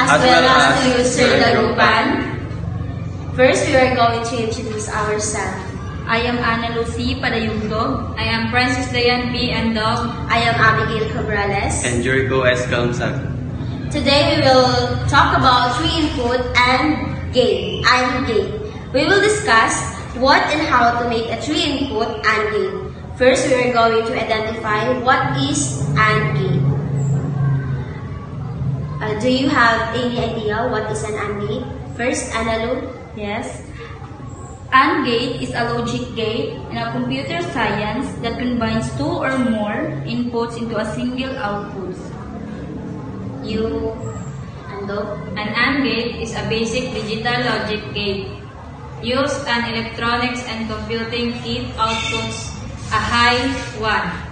as well as to Sir Dagupan. First, we are going to introduce ourselves. I am Ana Lucy Padayugdog. I am Francis Dayan P. Andog. I am Abigail Cabrales. And Jericho S. Kalmsag. Today, we will talk about tree input and gate. We will discuss what and how to make a tree input and gate. First, we are going to identify what is AND gate. Do you have any idea what is an AND gate? First, Analu? Yes. AND gate is a logic gate in a computer science that combines two or more inputs into a single output. You, Ando? An AND gate is a basic digital logic gate. Used an electronics and computing kit outputs a high 1.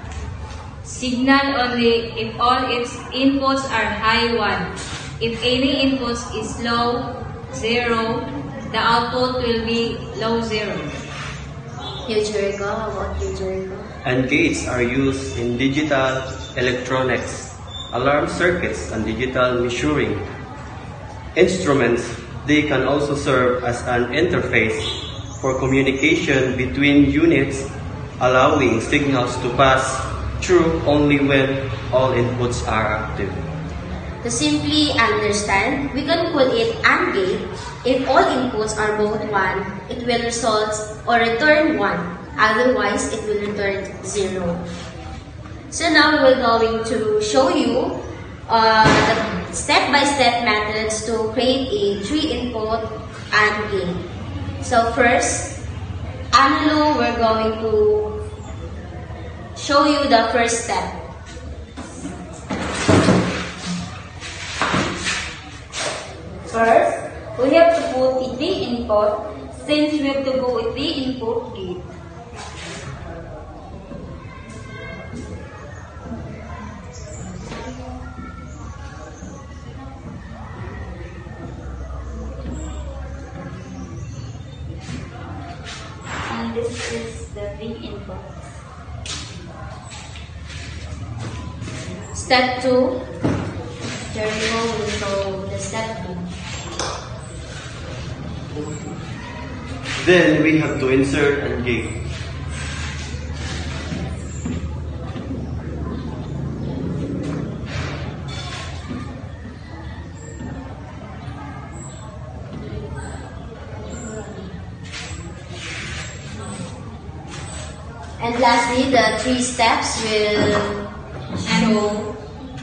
Signal only if all its inputs are high 1. If any inputs is low 0, the output will be low 0. You, Jericho? How about you, Jericho? AND gates are used in digital electronics, alarm circuits, and digital measuring instruments. They can also serve as an interface for communication between units, allowing signals to pass through only when all inputs are active. To simply understand, we can call it AND gate. If all inputs are both 1, it will result or return 1. Otherwise, it will return 0. So now we're going to show you the step-by-step methods to create a tree input AND gate. So first, Anlo, we're going to show you the first step. First, we have to put the input since we have to go with the input gate. And this is the input. Step 2, Jericho will show the step 2. Then we have to insert AND gate. And lastly, the 3 steps will show.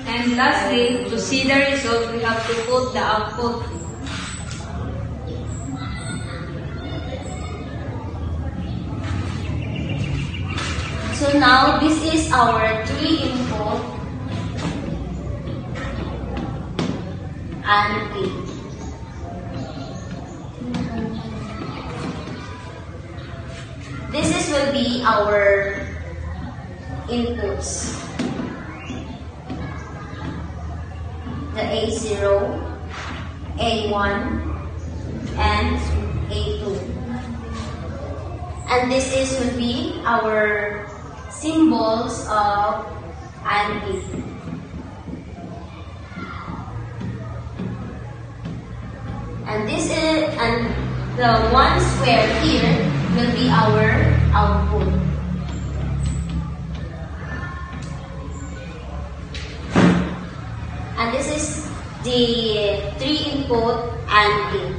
And lastly, to see the result, we have to put the output. So now, this is our tree input AND gate. This will be our inputs. The A0, A1, and A2. And this will be our symbols of AND gate. And the 1 square here will be our output. And this is the 3 input AND gate.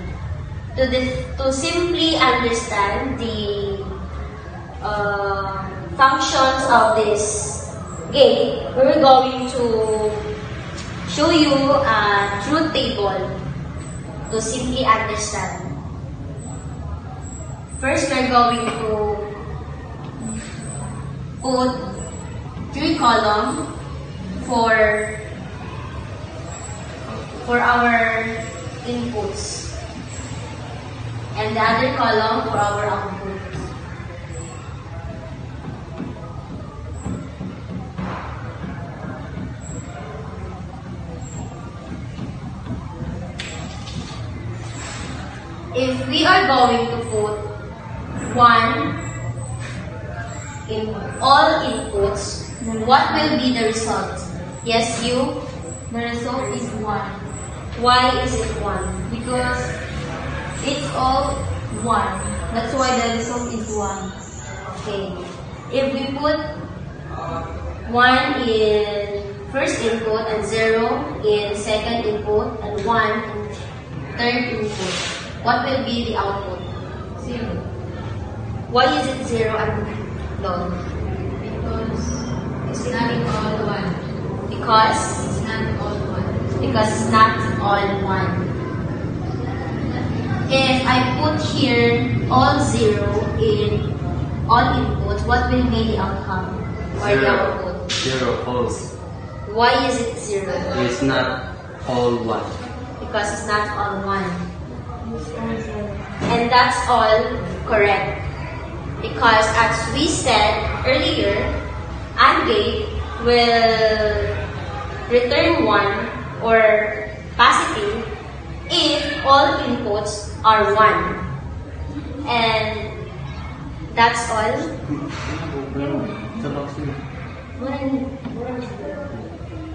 To simply understand the functions of this gate, we're going to show you a truth table to simply understand. First, we're going to put 3 columns for our inputs and the other column for our outputs. If we are going to put 1 in all inputs, what will be the result? Yes, you? The result is 1. Why is it 1? Because it's all 1. That's why the result is 1. Okay. If we put 1 in first input and 0 in second input and 1 in third input, what will be the output? 0. Why is it 0 and no? Because it's not all 1. Because It's not all 1. it's not all 1. If I put here all 0 in all inputs, what will be the outcome or the output? 0 false. Why is it 0? It's not all 1. Because it's not all 1. And that's all correct. Because as we said earlier, AND gate will return 1 or positive if all inputs are 1. And that's all.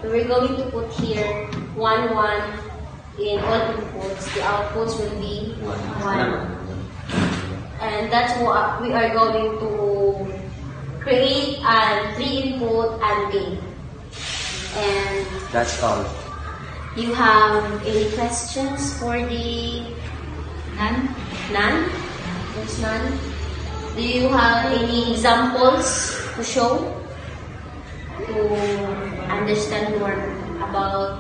We're going to put here 1, 1 in all inputs. The outputs will be 1. And that's what we are going to create a 3-input AND gate. And That's all. you have any questions for the None? none? There's none. Do you have any examples to show to understand more about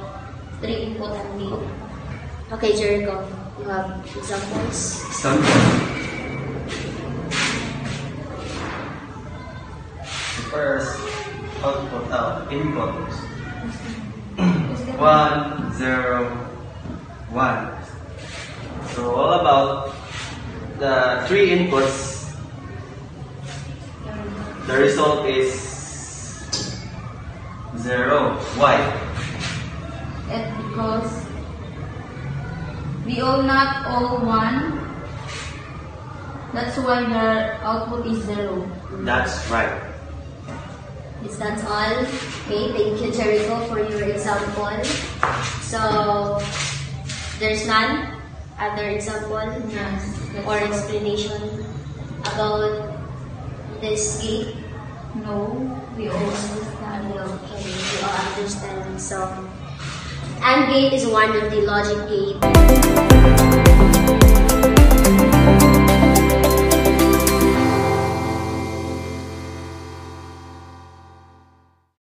3-input AND gate? Okay, Jericho, you have examples? Example. First output input 1, 0, 1. So all about the 3 inputs, the result is 0. Why? And because we all not all 1, that's why the output is 0. That's right. Yes, that's all. Okay, thank you, Jericho, for your example. So, there's none other example or explanation about this gate? No, we all understand. Okay, we all understand. So, AND gate is one of the logic gate.